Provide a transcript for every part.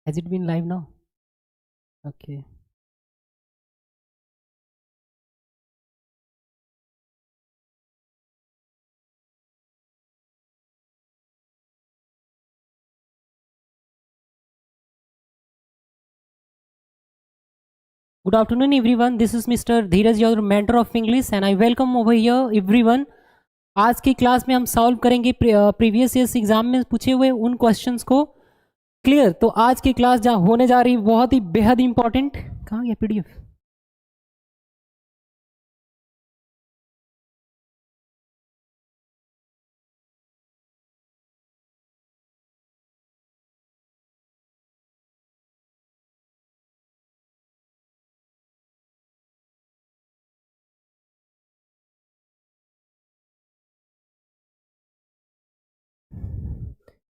Has it been live now? Okay. Good afternoon, everyone. This is Mr. Dheeraj, your mentor of English, and I welcome over here everyone. आज की class में हम solve करेंगे previous years exam में पूछे हुए उन questions को। क्लियर? तो आज की क्लास जहाँ होने जा रही बहुत ही बेहद इंपॉर्टेंट। कहाँ गया पीडीएफ?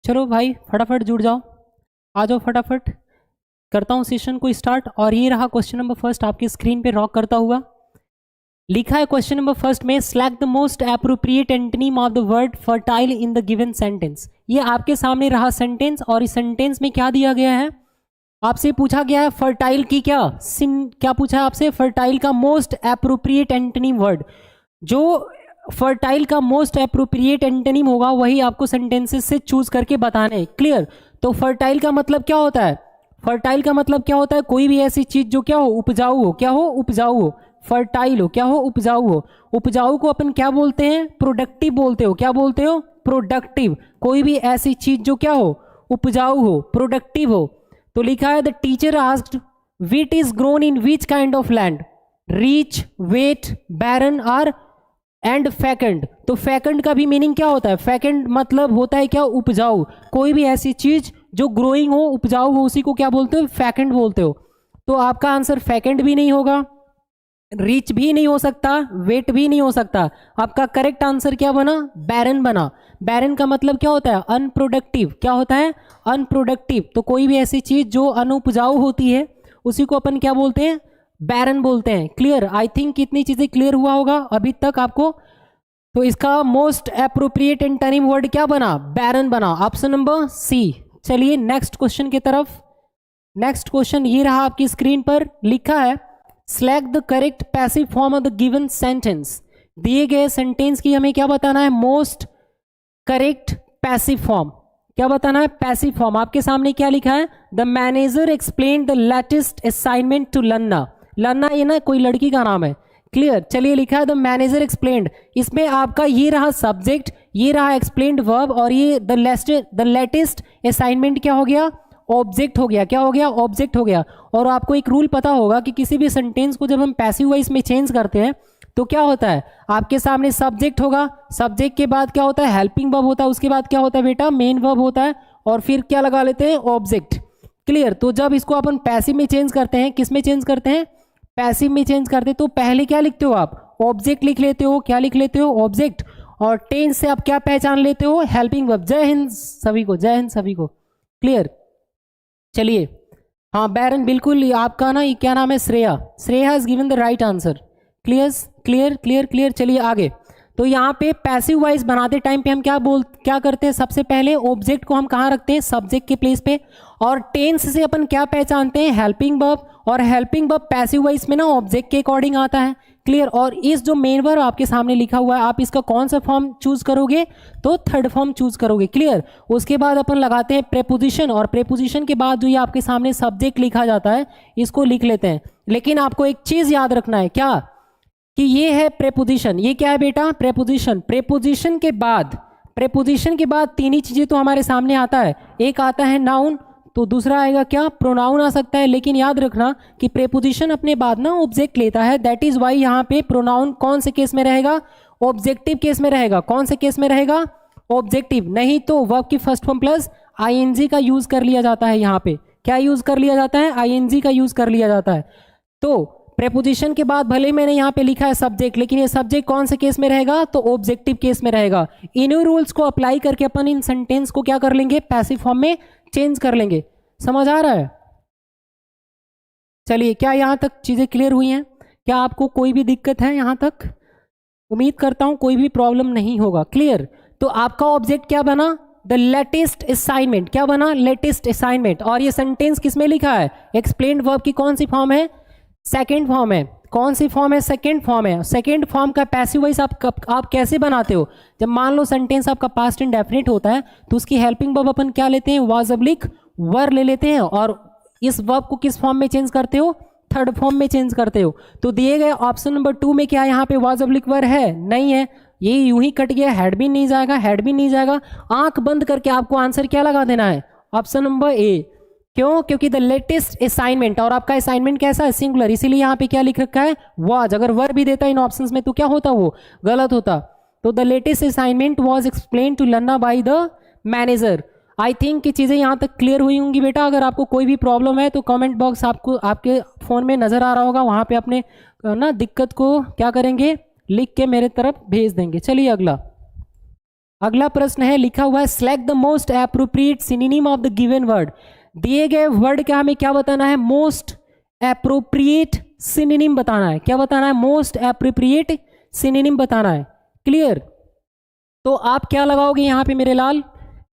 चलो भाई फटाफट जुड़ जाओ, आ जाओ फटाफट। करता हूँ सेशन को स्टार्ट। और ये रहा क्वेश्चन नंबर फर्स्ट आपकी स्क्रीन पे रॉक करता हुआ। लिखा है क्वेश्चन नंबर फर्स्ट में, select the most appropriate antonym of the word fertile in the given sentence. ये आपके सामने रहा सेंटेंस, और इस सेंटेंस में क्या दिया गया है? आपसे पूछा गया है फर्टाइल की क्या पूछा है आपसे? फर्टाइल का मोस्ट एप्रोप्रिएट एंटोनिम वर्ड। जो फर्टाइल का मोस्ट एप्रोप्रिएट एंटोनिम होगा वही आपको सेंटेंसेस से चूज करके बताना है। क्लियर? तो फर्टाइल का मतलब क्या होता है? फर्टाइल का मतलब क्या होता है? कोई भी ऐसी चीज जो क्या हो, उपजाऊ हो। क्या हो? उपजाऊ हो। फर्टाइल हो, क्या हो? उपजाऊ हो। उपजाऊ को अपन क्या बोलते हैं? प्रोडक्टिव बोलते हो। क्या बोलते हो? प्रोडक्टिव। कोई भी ऐसी चीज जो क्या हो, उपजाऊ हो, प्रोडक्टिव हो। तो लिखा है the teacher asked wheat is grown in which kind of land? Rich, wet, barren और एंड फैकेंड। तो फैकेंड का भी मीनिंग क्या होता है? फैकेंड मतलब होता है क्या? उपजाऊ। कोई भी ऐसी चीज जो ग्रोइंग हो, उपजाऊ हो, उसी को क्या बोलते हो? फैकेंड बोलते हो। तो आपका आंसर फैकेंड भी नहीं होगा, रिच भी नहीं हो सकता, वेट भी नहीं हो सकता। आपका करेक्ट आंसर क्या बना? बैरन बना। बैरन का मतलब क्या होता है? अनप्रोडक्टिव। क्या होता है? अनप्रोडक्टिव। तो कोई भी ऐसी चीज जो अनुपजाऊ होती है उसी को अपन क्या बोलते हैं? बैरन बोलते हैं। क्लियर? आई थिंक कितनी चीजें क्लियर हुआ होगा अभी तक आपको। तो इसका मोस्ट एप्रोप्रिएट एंटोनिम वर्ड क्या बना? बैरन बना। Option number C. चलिए नेक्स्ट क्वेश्चन की तरफ। नेक्स्ट क्वेश्चन ये रहा आपकी स्क्रीन पर। लिखा है select the correct passive form of the given sentence. दिए गए सेंटेंस की हमें क्या बताना है? Most correct passive form. क्या बताना है? Passive form. आपके सामने क्या लिखा है? The manager explain the latest assignment to Lanna. Lanna ये ना कोई लड़की का नाम है। क्लियर? चलिए लिखा है द मैनेजर एक्सप्लेन्ड। इसमें आपका ये रहा सब्जेक्ट, ये रहा एक्सप्लेन्ड वर्ब, और ये द लेटेस्ट असाइनमेंट क्या हो गया? ऑब्जेक्ट हो गया। क्या हो गया? ऑब्जेक्ट हो गया। और आपको एक रूल पता होगा कि किसी भी सेंटेंस को जब हम पैसिव वॉइस में चेंज करते हैं तो क्या होता है? आपके सामने सब्जेक्ट होगा, सब्जेक्ट के बाद क्या होता है? हेल्पिंग वर्ब होता है, उसके बाद क्या होता है बेटा? मेन वर्ब होता है, और फिर क्या लगा लेते हैं? ऑब्जेक्ट। क्लियर? तो जब इसको अपन पैसिव में चेंज करते हैं, किस में चेंज करते हैं? पैसिव में चेंज करते हैं। तो पहले क्या लिखते हो आप? ऑब्जेक्ट लिख लेते हो। क्या लिख लेते हो? ऑब्जेक्ट। और टेंस से आप क्या पहचान लेते हो? Helping verb. जय हिंद सभी को, जय हिंद सभी को। क्लियर? चलिए, हाँ बैरन बिल्कुल। आपका ना ये क्या नाम है? Shreya. Shreya has given the right answer. Clear clear clear clear. चलिए आगे। तो यहाँ पे पैसिव वॉइस बनाते टाइम पे हम क्या करते हैं? सबसे पहले ऑब्जेक्ट को हम कहाँ रखते हैं? सब्जेक्ट के प्लेस पे। और टेंस से अपन क्या पहचानते हैं? Helping verb. और हेल्पिंग वर्ब पैसिव वॉइस में ना ऑब्जेक्ट के अकॉर्डिंग आता है। क्लियर? और इस जो मेन वर्ब आपके सामने लिखा हुआ है, आप इसका कौन सा फॉर्म चूज करोगे? तो थर्ड फॉर्म चूज करोगे। क्लियर? उसके बाद अपन लगाते हैं प्रेपोजिशन, और प्रेपोजिशन के बाद जो ये आपके सामने सब्जेक्ट लिखा जाता है इसको लिख लेते हैं। लेकिन आपको एक चीज याद रखना है, क्या? कि ये है प्रेपोजिशन। ये क्या है बेटा? प्रेपोजिशन। प्रेपोजिशन के बाद तीन ही चीजें तो हमारे सामने आता है। एक आता है नाउन, तो दूसरा आएगा क्या? प्रोनाउन आ सकता है। लेकिन याद रखना कि प्रेपोजिशन अपने बाद ना ऑब्जेक्ट लेता है। दैट इज वाई यहाँ पे प्रोनाउन कौन से केस में रहेगा? ऑब्जेक्टिव केस में रहेगा। कौन से केस में रहेगा? ऑब्जेक्टिव। नहीं तो वर्ब की फर्स्ट फॉर्म प्लस आईएनजी का यूज कर लिया जाता है। यहाँ पे क्या यूज कर लिया जाता है? आईएनजी का यूज कर लिया जाता है। तो प्रेपोजिशन के बाद भले मैंने यहाँ पे लिखा है सब्जेक्ट, लेकिन ये सब्जेक्ट कौन से केस में रहेगा? तो ऑब्जेक्टिव केस में रहेगा। इन्हीं रूल्स को अप्लाई करके अपन इन सेंटेंस को क्या कर लेंगे? पैसिव फॉर्म में चेंज कर लेंगे। समझ आ रहा है? चलिए, क्या यहाँ तक चीजें क्लियर हुई हैं? क्या आपको कोई भी दिक्कत है यहाँ तक? उम्मीद करता हूं कोई भी प्रॉब्लम नहीं होगा। क्लियर? तो आपका ऑब्जेक्ट क्या बना? द लेटेस्ट असाइनमेंट, क्या बना, लेटेस्ट असाइनमेंट। और ये सेंटेंस किसमें लिखा है, एक्सप्लेन्ड वर्ब की कौन सी फॉर्म है, सेकेंड फॉर्म है। कौन सी फॉर्म है, सेकेंड फॉर्म है। सेकेंड फॉर्म का पैसिव वॉइस आप कैसे बनाते हो, जब मान लो सेंटेंस आपका पास्ट इंडेफिनिट होता है तो उसकी हेल्पिंग वर्ब अपन क्या लेते हैं, वाज ऑब्लिक वर ले लेते हैं, और इस वर्ब को किस फॉर्म में चेंज करते हो, थर्ड फॉर्म में चेंज करते हो। तो दिए गए ऑप्शन नंबर 2 में क्या यहाँ पे वाज ऑब्लिक वर है, नहीं है, ये यूं ही कट गया, हेड भी नहीं जाएगा, हेड भी नहीं जाएगा। आंख बंद करके आपको आंसर क्या लगा देना है, ऑप्शन नंबर ए। क्यों, क्योंकि द लेटेस्ट असाइनमेंट, और आपका असाइनमेंट कैसा है, सिंगुलर, इसीलिए यहाँ पे क्या लिख रखा है, वाज। अगर वर भी देता इन ऑप्शंस में तो क्या होता, वो गलत होता। तो the latest assignment was explain to Lanna by the manager. I think कि चीज़ें यहाँ तक क्लियर हुई होंगी बेटा। अगर आपको कोई भी प्रॉब्लम है तो कमेंट बॉक्स आपको आपके फ़ोन में नज़र आ रहा होगा, वहाँ पे अपने ना दिक्कत को क्या करेंगे, लिख के मेरे तरफ भेज देंगे। चलिए अगला प्रश्न है, लिखा हुआ है select the most appropriate synonym of the given word. दिए गए वर्ड का हमें क्या बताना है, मोस्ट एप्रोप्रिएट सिनोनिम बताना है। क्या बताना है, मोस्ट एप्रोप्रिएट सिनोनिम बताना है। क्लियर, तो आप क्या लगाओगे यहाँ पे मेरे लाल,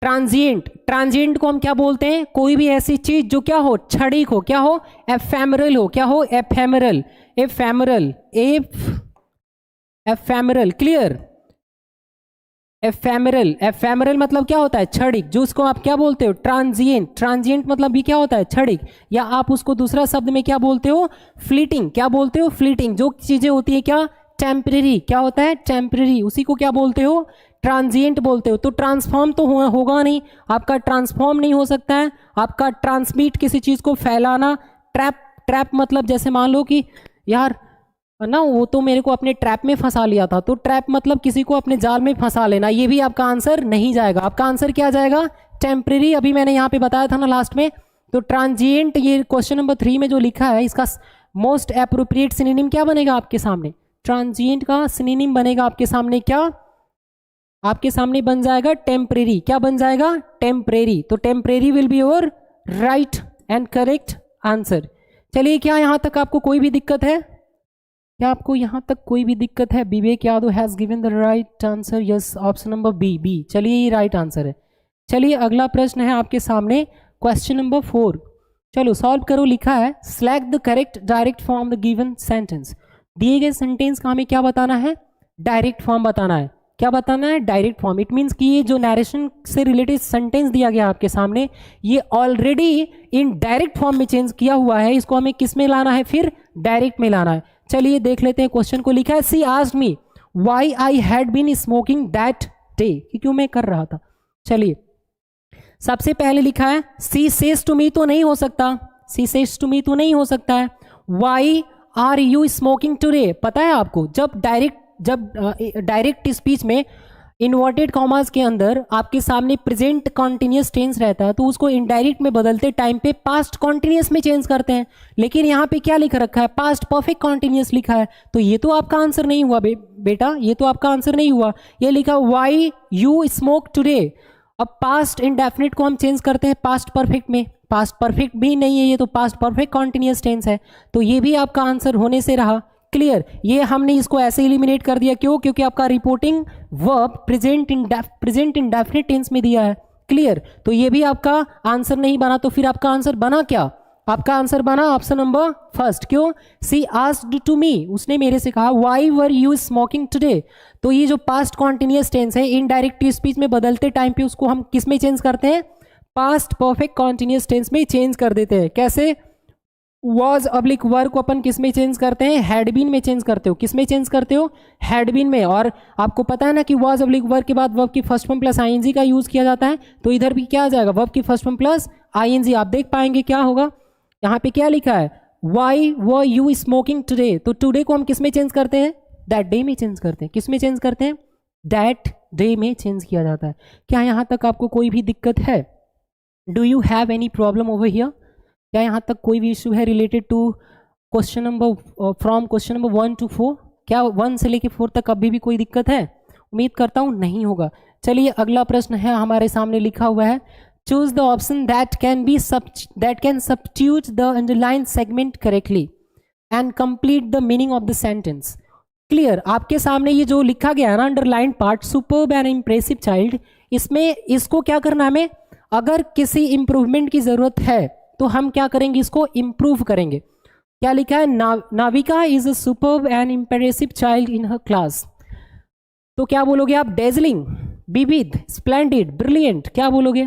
ट्रांजिएंट। ट्रांजिएंट को हम क्या बोलते हैं, कोई भी ऐसी चीज जो क्या हो, क्षणिक हो, क्या हो, एफेमरल हो, क्या हो, ephemeral, ephemeral, ephemeral. Clear, ephemeral, ephemeral मतलब क्या होता है, क्षणिक। जो उसको आप क्या बोलते हो, ट्रांजिएंट। ट्रांजिएंट मतलब भी क्या होता है, क्षणिक। या आप उसको दूसरा शब्द में क्या बोलते हो, फ्लीटिंग। क्या बोलते हो, फ्लीटिंग। जो चीजें होती है क्या, टेम्परेरी। क्या होता है, टेम्परेरी, उसी को क्या बोलते हो, ट्रांजिएंट बोलते हो। तो ट्रांसफॉर्म तो होगा नहीं, आपका ट्रांसफॉर्म नहीं हो सकता है। आपका ट्रांसमिट, किसी चीज को फैलाना। ट्रैप, ट्रैप मतलब जैसे मान लो कि यार ना वो तो मेरे को अपने ट्रैप में फंसा लिया था, तो ट्रैप मतलब किसी को अपने जाल में फंसा लेना, ये भी आपका आंसर नहीं जाएगा। आपका आंसर क्या जाएगा, टेम्परेरी। अभी मैंने यहाँ पे बताया था ना लास्ट में। तो ट्रांजिएंट, ये क्वेश्चन नंबर 3 में जो लिखा है, इसका मोस्ट एप्रोप्रिएट सिनोनिम क्या बनेगा आपके सामने, ट्रांजिएंट का सिनोनिम बनेगा आपके सामने क्या, आपके सामने बन जाएगा टेम्परेरी। क्या बन जाएगा, टेम्परेरी। तो temporary will be your right and correct answer. चलिए, क्या यहाँ तक आपको कोई भी दिक्कत है, क्या आपको यहाँ तक कोई भी दिक्कत है। Vivek Yadav has given the right answer, yes, option number B. चलिए, ये राइट आंसर है। चलिए, अगला प्रश्न है आपके सामने, क्वेश्चन नंबर 4। चलो सॉल्व करो। लिखा है select the correct direct form the given sentence. दिए गए सेंटेंस का हमें क्या बताना है, डायरेक्ट फॉर्म बताना है। क्या बताना है, डायरेक्ट फॉर्म। इट मीन्स कि ये जो नरेशन से रिलेटेड सेंटेंस दिया गया आपके सामने, ये ऑलरेडी इन डायरेक्ट फॉर्म में चेंज किया हुआ है। इसको हमें किस में लाना है, फिर डायरेक्ट में लाना है। चलिए देख लेते हैं क्वेश्चन को। लिखा है she asked me why I had been smoking that day, कि क्यों मैं कर रहा था। चलिए, सबसे पहले लिखा है सी सेज टू मी, तो नहीं हो सकता, सी सेज टू मी तो नहीं हो सकता है। Why are you smoking today, पता है आपको, जब डायरेक्ट स्पीच में इन्वर्टेड कॉमास के अंदर आपके सामने प्रेजेंट कॉन्टिन्यूस टेंस रहता है, तो उसको इनडायरेक्ट में बदलते टाइम पे पास्ट कॉन्टिन्यूस में चेंज करते हैं। लेकिन यहाँ पे क्या लिख रखा है, पास्ट परफेक्ट कॉन्टिन्यूस लिखा है। तो ये तो आपका आंसर नहीं हुआ बेटा, ये तो आपका आंसर नहीं हुआ। ये लिखा व्हाई यू स्मोक टुडे। अब पास्ट इंडेफिनिट को हम चेंज करते हैं पास्ट परफेक्ट में, पास्ट परफेक्ट भी नहीं है ये, तो पास्ट परफेक्ट कॉन्टिन्यूस टेंस है। तो ये भी आपका आंसर होने से रहा। क्लियर, ये हमने इसको ऐसे एलिमिनेट कर दिया। क्यों, क्योंकि आपका reporting verb present indefinite tense में दिया है। क्लियर, तो ये भी आपका आंसर नहीं बना। तो फिर आपका आंसर बना क्या, आपका आंसर बना ऑप्शन नंबर फर्स्ट। क्यों, सी आस्क्ड टू मी, उसने मेरे से कहा why were you smoking today. तो ये जो पास्ट कॉन्टिन्यूस टेंस है, इनडायरेक्ट स्पीच में बदलते टाइम पे उसको हम किस में चेंज करते हैं, पास्ट परफेक्ट कॉन्टिन्यूस टेंस में चेंज कर देते हैं। कैसे, वॉज अब्लिक वर को अपन किस में चेंज करते हैं, हैड बीन में चेंज करते हो। किस में चेंज करते हो, हैड बीन में। और आपको पता है ना कि वॉज अब्लिक वर के बाद वर्ब की फर्स्ट फॉर्म प्लस आईएनजी का यूज किया जाता है। तो इधर भी क्या आ जाएगा, वर्ब की फर्स्ट फॉर्म प्लस आईएनजी। आप देख पाएंगे क्या होगा, यहाँ पे क्या लिखा है, why were you smoking today. तो टुडे को हम किस में चेंज करते हैं, दैट डे में चेंज करते हैं। किस में चेंज करते हैं, दैट डे में चेंज किया जाता है। क्या यहाँ तक आपको कोई भी दिक्कत है, do you have any problem over here. क्या यहाँ तक कोई भी इशू है related to question number from question number 1 to 4। क्या 1 से लेके 4 तक अभी भी कोई दिक्कत है, उम्मीद करता हूँ नहीं होगा। चलिए, अगला प्रश्न है हमारे सामने, लिखा हुआ है choose the option that can substitute the underline segment correctly and complete the meaning of the sentence. Clear, आपके सामने ये जो लिखा गया है ना underline part, superb and impressive child, इसमें इसको क्या करना है हमें, अगर किसी इंप्रूवमेंट की जरूरत है तो हम क्या करेंगे, इसको इंप्रूव करेंगे। क्या लिखा है, Navika is a superb and impressive child in her class. तो क्या बोलोगे आप, डेजलिंग, विविड, स्प्लेंडिड, ब्रिलियंट, क्या बोलोगे।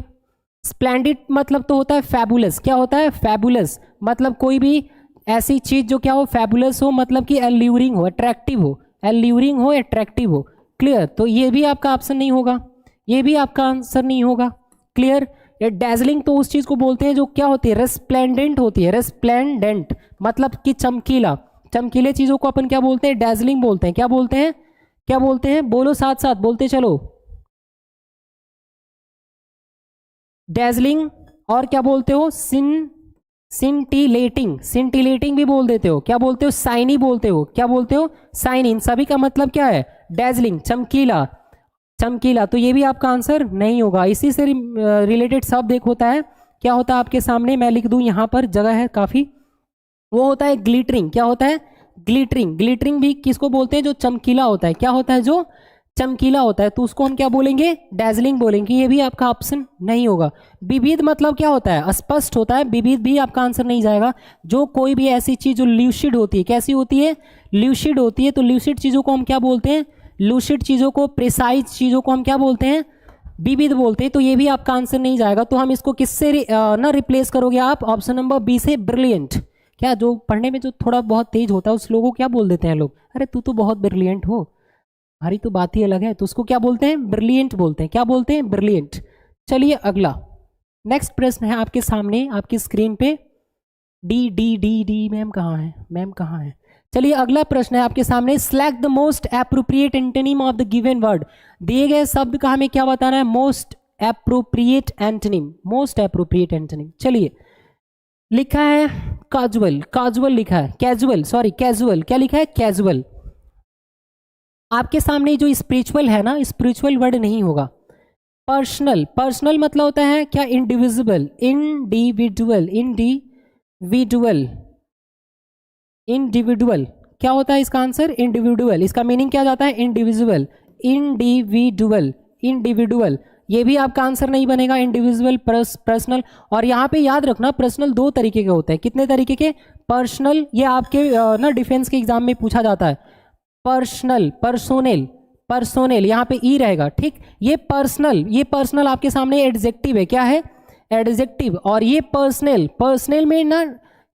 स्प्लेंडिड मतलब तो होता है फैबुलस, क्या होता है, फैबुलस, मतलब कोई भी ऐसी चीज जो क्या हो, फैबुलस हो, मतलब कि एल्यूरिंग हो, अट्रैक्टिव हो, एल्यूरिंग हो, अट्रैक्टिव हो। क्लियर, तो ये भी आपका ऑप्शन नहीं होगा, ये भी आपका आंसर नहीं होगा। क्लियर, ये डेजलिंग तो उस चीज को बोलते हैं जो क्या होती है, रेस्प्लेंडेंट होती है, रेस्प्लेंडेंट मतलब कि चमकीला, चमकीले चीजों को अपन क्या बोलते हैं, डेजलिंग बोलते हैं। क्या बोलते हैं, क्या बोलते हैं, बोलो साथ साथ बोलते चलो, डेजलिंग। और क्या बोलते हो, सिंटिलेटिंग, सिंटिलेटिंग भी बोल देते हो, क्या बोलते हो, साइनी बोलते हो, क्या बोलते हो, साइनी। इन सभी का मतलब क्या है, डेजलिंग, चमकीला, चमकीला। तो ये भी आपका आंसर नहीं होगा। इसी से रिलेटेड शब्द एक होता है, क्या होता है आपके सामने, मैं लिख दूं यहाँ पर, जगह है काफी, वो होता है ग्लिटरिंग। क्या होता है, ग्लिटरिंग। ग्लिटरिंग भी किसको बोलते हैं, जो चमकीला होता है, क्या होता है, जो चमकीला होता है, तो उसको हम क्या बोलेंगे, डेजलिंग बोलेंगे। ये भी आपका ऑप्शन नहीं होगा। विविध मतलब क्या होता है, स्पष्ट होता है, विविध भी आपका आंसर नहीं जाएगा। जो कोई भी ऐसी चीज जो ल्यूसिड होती है, कैसी होती है, ल्यूसिड होती है, तो ल्यूसिड चीजों को हम क्या बोलते हैं, लूसिड चीजों को, प्रिसाइज चीजों को हम क्या बोलते हैं, विविध बोलते हैं। तो ये भी आपका आंसर नहीं जाएगा। तो हम इसको किससे ना रिप्लेस करोगे आप, ऑप्शन नंबर बी से, ब्रिलियंट। क्या, जो पढ़ने में जो थोड़ा बहुत तेज होता है उस लोगों को क्या बोल देते हैं लोग, अरे तू तो बहुत ब्रिलियंट हो, हमारी तो बात ही अलग है, तो उसको क्या बोलते हैं, ब्रिलियंट बोलते हैं। क्या बोलते हैं, ब्रिलियंट। चलिए अगला, नेक्स्ट प्रश्न है आपके सामने, आपकी स्क्रीन पे। D D D D ma'am कहाँ है, मैम कहाँ है। चलिए अगला प्रश्न है आपके सामने, select the most appropriate antonym of the given word. दिए गए शब्द का हमें क्या बताना है, most appropriate antonym, most appropriate antonym. चलिए, लिखा है काजुअल, काजुअल लिखा है, कैजुअल, सॉरी कैजुअल, क्या लिखा है, कैजुअल। आपके सामने जो स्पिरिचुअल है ना, स्पिरिचुअल वर्ड नहीं होगा। पर्सनल, पर्सनल मतलब होता है क्या, इंडिविजुअल, इंडिविजुअल, इंडिविजुअल, इंडिविजुअल। क्या होता है इसका आंसर, इंडिविजुअल। इसका मीनिंग क्या जाता है, इंडिविजुअल, इंडिविजुअल, इंडिविजुअल। ये भी आपका आंसर नहीं बनेगा, इंडिविजुअल, पर्सनल। और यहाँ पे याद रखना, पर्सनल दो तरीके के होते हैं। कितने तरीके के, पर्सनल, ये आपके ना डिफेंस के एग्जाम में पूछा जाता है। पर्सनल, पर्सोनेल, पर्सोनेल, यहाँ पे ई रहेगा, ठीक। ये पर्सनल, ये पर्सनल आपके सामने एडजेक्टिव है, क्या है, एडजेक्टिव। और ये पर्सनल, पर्सनल में ना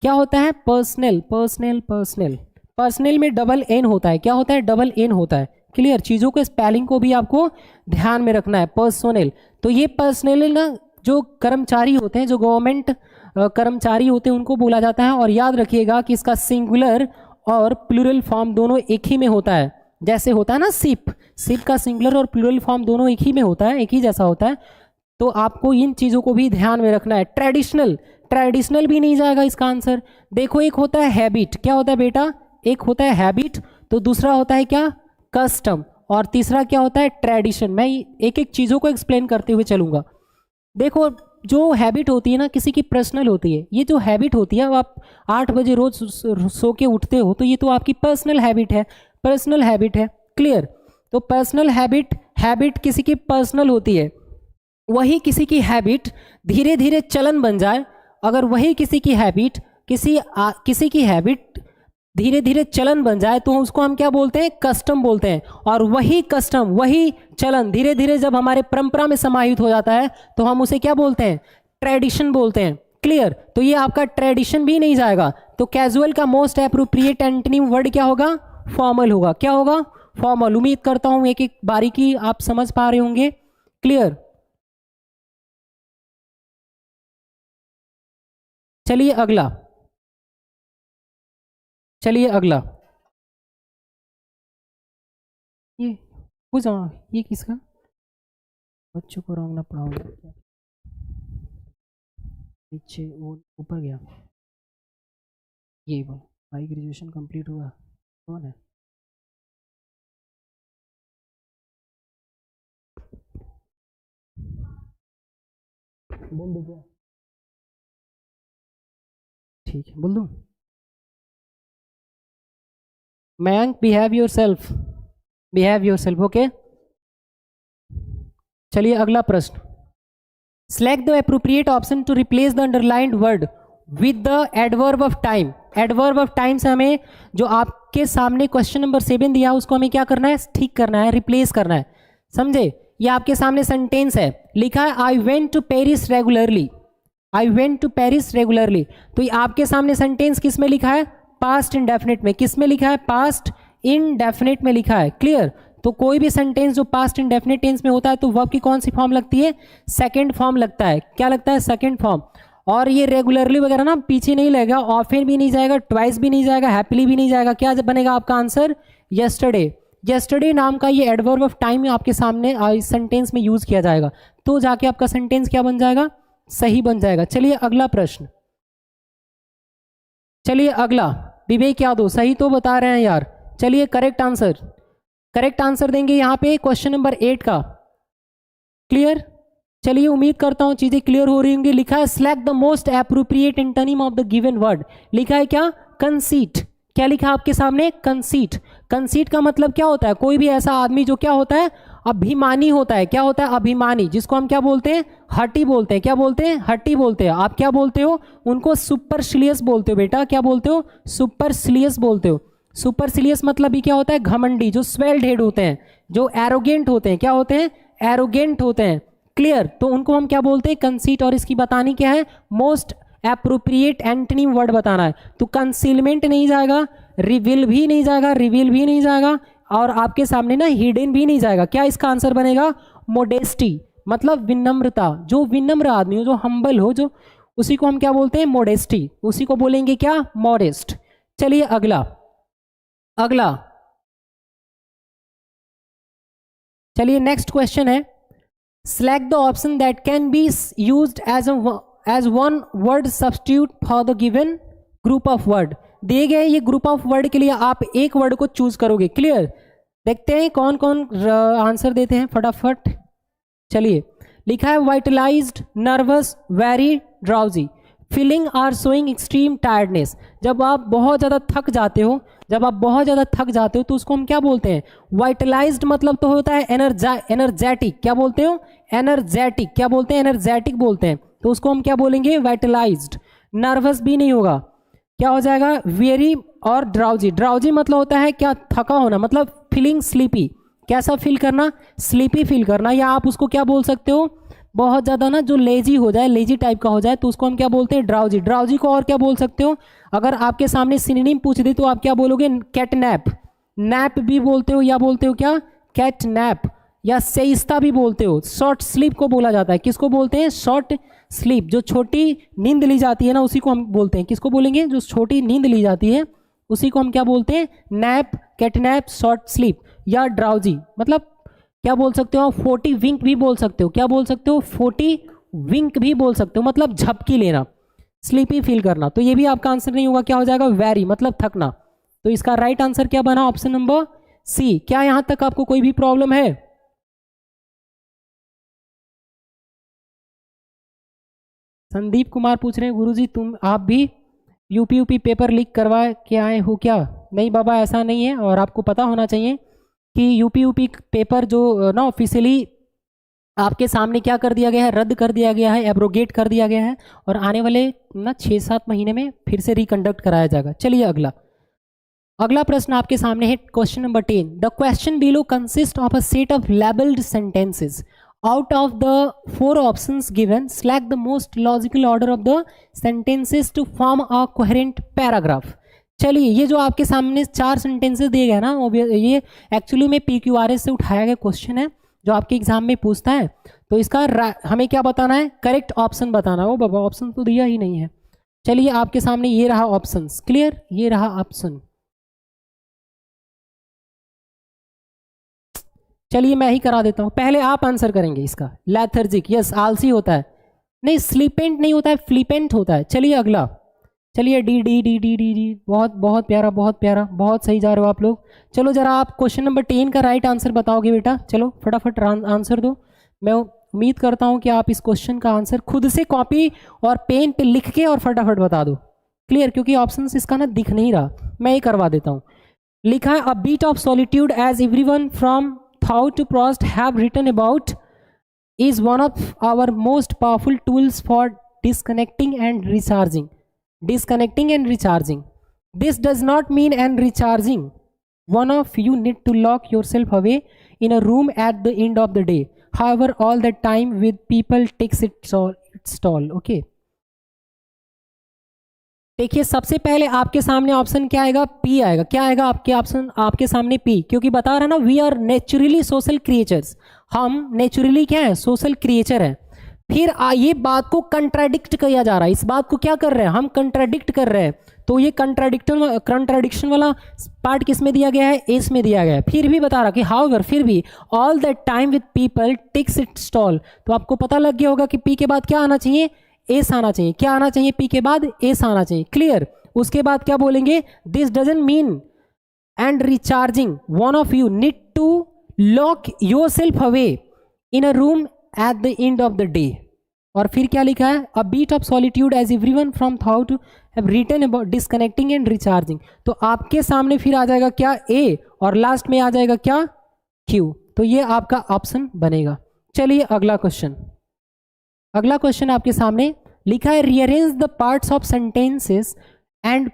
क्या होता है, पर्सनल, पर्सनल, पर्सनल, पर्सनल में डबल एन होता है, क्या होता है, डबल एन होता है। क्लियर, चीजों के स्पेलिंग को भी आपको ध्यान में रखना है, पर्सनल। तो ये पर्सनल ना जो कर्मचारी होते हैं, जो गवर्नमेंट कर्मचारी होते हैं, उनको बोला जाता है। और याद रखिएगा कि इसका सिंगुलर और प्लूरल फॉर्म दोनों एक ही में होता है। जैसे होता है ना सिप, सिप का सिंगुलर और प्लूरल फॉर्म दोनों एक ही में होता है, एक ही जैसा होता है। तो आपको इन चीजों को भी ध्यान में रखना है। ट्रेडिशनल, ट्रेडिशनल भी नहीं जाएगा इसका आंसर। देखो, एक होता है हैबिट, क्या होता है बेटा, एक होता है हैबिट, तो दूसरा होता है क्या, कस्टम, और तीसरा क्या होता है, ट्रेडिशन। मैं एक एक चीजों को एक्सप्लेन करते हुए चलूंगा। देखो, जो हैबिट होती है ना, किसी की पर्सनल होती है। ये जो हैबिट होती है, आप 8 बजे रोज सो के उठते हो, तो ये तो आपकी पर्सनल हैबिट है, पर्सनल हैबिट है। क्लियर, तो पर्सनल हैबिट, हैबिट किसी की पर्सनल होती है। वही किसी की हैबिट धीरे धीरे चलन बन जाए, अगर वही किसी की हैबिट, किसी की हैबिट धीरे धीरे चलन बन जाए, तो उसको हम क्या बोलते हैं, कस्टम बोलते हैं। और वही कस्टम, वही चलन धीरे धीरे जब हमारे परंपरा में समाहित हो जाता है, तो हम उसे क्या बोलते हैं, ट्रेडिशन बोलते हैं। क्लियर, तो ये आपका ट्रेडिशन भी नहीं जाएगा। तो कैजुअल का मोस्ट एप्रोप्रिएट एंटोनिम वर्ड क्या होगा, फॉर्मल होगा। क्या होगा, फॉर्मल। उम्मीद करता हूं एक एक बारीकी आप समझ पा रहे होंगे। क्लियर, चलिए अगला, चलिए अगला, ये कुछ, ये किसका, बच्चों को रंग ना पढ़ाओ, पीछे वो ऊपर गया, ये वो भाई ग्रेजुएशन कंप्लीट हुआ, कौन है, बोल दो क्या, ठीक है बोल दो। Mayank, behave yourself, behave yourself, okay. चलिए अगला प्रश्न, select the appropriate option to replace the underlined word with the adverb of time. Adverb of time से हमें जो आपके सामने क्वेश्चन नंबर 7 दिया उसको हमें क्या करना है, ठीक करना है, रिप्लेस करना है, समझे। ये आपके सामने सेंटेंस है, लिखा है I went to Paris regularly, I went to Paris regularly. तो ये आपके सामने सेंटेंस किस में लिखा है, पास्ट इंडेफिनिट में। किस में लिखा है, पास्ट इंडेफिनिट में लिखा है, क्लियर। तो कोई भी सेंटेंस जो पास्ट इंडेफिनिट टेंस में होता है तो वर्ब की कौन सी फॉर्म लगती है, सेकंड फॉर्म लगता है। क्या लगता है, सेकंड फॉर्म। और ये रेगुलरली वगैरह ना पीछे नहीं लगेगा, ऑफन भी नहीं जाएगा, ट्वाइस भी नहीं जाएगा, हैप्पीली भी नहीं जाएगा। क्या बनेगा आपका आंसर, यस्टरडे। यस्टरडे नाम का ये एडवर्ब ऑफ टाइम आपके सामने सेंटेंस में यूज किया जाएगा, तो जाके आपका सेंटेंस क्या बन जाएगा, सही बन जाएगा। चलिए अगला प्रश्न, चलिए अगला, विवेक यादव सही तो बता रहे हैं यार। चलिए करेक्ट आंसर देंगे यहाँ पे क्वेश्चन नंबर 8 का, क्लियर। चलिए उम्मीद करता हूँ चीजें क्लियर हो रही होंगी। लिखा है select the most appropriate antonym of the given word. लिखा है क्या, कंसीट। क्या लिखा है आपके सामने, कंसीट। कंसीट का मतलब क्या होता है, कोई भी ऐसा आदमी जो क्या होता है, अभिमानी होता है। क्या होता है, अभिमानी, जिसको हम क्या बोलते हैं, हटी बोलते हैं। क्या बोलते हैं, हटी बोलते हैं। आप क्या बोलते हो, उनको सुपरसिलियस बोलते हो बेटा। क्या बोलते हो, सुपरसिलियस बोलते हो। सुपरसिलियस मतलब भी क्या होता है, घमंडी, जो स्वेल्ड हेड होते हैं, जो एरोगेंट होते हैं। क्या होते हैं, एरोगेंट होते हैं, क्लियर। तो उनको हम क्या बोलते हैं, कंसीट। और इसकी बतानी क्या है, मोस्ट एप्रोप्रिएट एंटोनिम वर्ड बताना है। तो कंसीलमेंट नहीं जाएगा, रिवील भी नहीं जाएगा, रिवील भी नहीं जाएगा, और आपके सामने ना हिडन भी नहीं जाएगा। क्या इसका आंसर बनेगा, मोडेस्टी, मतलब विनम्रता। जो विनम्र आदमी हो, जो हम्बल हो, जो उसी को हम क्या बोलते हैं, मोडेस्टी। उसी को बोलेंगे क्या, मॉडेस्ट। चलिए अगला चलिए नेक्स्ट क्वेश्चन है, select the option that can be used as one word substitute for the given group of word। दिए गए ये ग्रुप ऑफ वर्ड के लिए आप एक वर्ड को चूज करोगे, क्लियर। देखते हैं कौन कौन आंसर देते हैं फटाफट। चलिए लिखा है vitalised, nervous, very drowsy, feeling are showing extreme tiredness. जब आप बहुत ज़्यादा थक जाते हो, तो उसको हम क्या बोलते हैं, वाइटलाइज्ड। मतलब तो होता है एनर्जेटिक। क्या बोलते हो, एनर्जेटिक। क्या बोलते हैं, एनर्जेटिक बोलते हैं। तो उसको हम क्या बोलेंगे, वाइटलाइज्ड। नर्वस भी नहीं होगा, क्या हो जाएगा, वेरी और ड्राउजी। ड्राउजी मतलब होता है क्या, थका होना, मतलब फीलिंग स्लीपी। कैसा फील करना, स्लीपी फील करना। या आप उसको क्या बोल सकते हो, बहुत ज़्यादा ना जो लेजी हो जाए, लेजी टाइप का हो जाए, तो उसको हम क्या बोलते हैं, ड्राउजी। ड्राउजी को और क्या बोल सकते हो, अगर आपके सामने सिनोनिम पूछ दे तो आप क्या बोलोगे, कैटनैप। नैप भी बोलते हो, या बोलते हो क्या, कैटनैप, या सेइस्ता भी बोलते हो। शॉर्ट स्लीप को बोला जाता है, किसको बोलते हैं, शॉर्ट स्लीप। जो छोटी नींद ली जाती है ना, उसी को हम बोलते हैं, किसको बोलेंगे, जो छोटी नींद ली जाती है उसी को हम क्या बोलते हैं, नैप, कैटनैप, शॉर्ट स्लीप, या ड्राउजी। मतलब क्या बोल सकते हो, 40 विंक भी बोल सकते हो। क्या बोल सकते हो, 40 विंक भी बोल सकते हो, मतलब झपकी लेना, स्लीपी फील करना। तो ये भी आपका आंसर नहीं होगा, क्या हो जाएगा, वेरी, मतलब थकना। तो इसका राइट आंसर क्या बना, ऑप्शन नंबर सी। क्या यहां तक आपको कोई भी प्रॉब्लम है, संदीप कुमार पूछ रहे हैं गुरुजी आप भी यूपी पेपर लीक करवा के आए हो क्या। नहीं बाबा, ऐसा नहीं है। और आपको पता होना चाहिए कि यूपी पेपर जो ना ऑफिशियली आपके सामने क्या कर दिया गया है, रद्द कर दिया गया है, एब्रोगेट कर दिया गया है, और आने वाले ना 6-7 महीने में फिर से रिकंडक्ट कराया जाएगा। चलिए अगला प्रश्न आपके सामने है, question number 10। The question below consist of a set of labelled sentences. Out of the 4 options given, select the most logical order of the sentences to form a coherent paragraph. चलिए ये जो आपके सामने 4 सेंटेंसेस दिए गए ना, ये actually में PQRS से उठाया गया क्वेश्चन है जो आपके एग्जाम में पूछता है। तो इसका हमें क्या बताना है, करेक्ट ऑप्शन बताना है। वो बाबा ऑप्शन तो दिया ही नहीं है। चलिए आपके सामने ये रहा ऑप्शन, क्लियर, ये रहा ऑप्शन। चलिए मैं ही करा देता हूं, पहले आप आंसर करेंगे इसका। लेथर्जिक, यस, आलसी होता है, नहीं स्लीपेंट नहीं होता है, फ्लिपेंट होता है। चलिए अगला, चलिए D D D D D D, बहुत प्यारा, बहुत सही जा रहे हो आप लोग। चलो जरा आप क्वेश्चन नंबर 10 का राइट आंसर बताओगे बेटा, चलो फटाफट आंसर दो। मैं उम्मीद करता हूं कि आप इस क्वेश्चन का आंसर खुद से कॉपी और पेन पे लिख के और फटाफट बता दो, क्लियर, क्योंकि ऑप्शन इसका ना दिख नहीं रहा, मैं ही करवा देता हूँ। लिखा है a bit of solitude as everyone from Thoreau to Proust have written about is one of our most powerful tools for disconnecting and recharging. Disconnecting and recharging. This does not mean and recharging. One of you need to lock yourself away in a room at the end of the day. However, all the time with people takes its toll. Okay. देखिए सबसे पहले आपके सामने option क्या आएगा, P आएगा. क्या आएगा आपके ऑप्शन, आपके सामने पी, क्योंकि बता रहा ना we are naturally social creatures. हम नेचुरली क्या है, सोशल क्रिएचर है. फिर ये बात को कंट्राडिक्ट किया जा रहा है. इस बात को क्या कर रहे हैं हम, कंट्राडिक्ट कर रहे हैं. तो ये कंट्राडिक्शन वाला पार्ट किस में दिया गया है, एस में दिया गया है. फिर भी बता रहा कि हाउएवर, फिर भी all that time with people takes its toll. तो आपको पता लग गया होगा कि पी के बाद क्या आना चाहिए, एस आना चाहिए. क्या आना चाहिए, पी के बाद एस आना चाहिए. क्लियर. उसके बाद क्या बोलेंगे, this doesn't mean and recharging one of you need to lock yourself away in a room at the end of the day. और फिर क्या लिखा है, a bit of solitude as everyone from Thoreau have written about disconnecting and recharging. तो आपके सामने फिर आ जाएगा क्या, ए, और लास्ट में आ जाएगा क्या, क्यू. तो ये आपका ऑप्शन बनेगा. चलिए अगला क्वेश्चन. अगला क्वेश्चन आपके सामने लिखा है, rearrange the parts of sentences and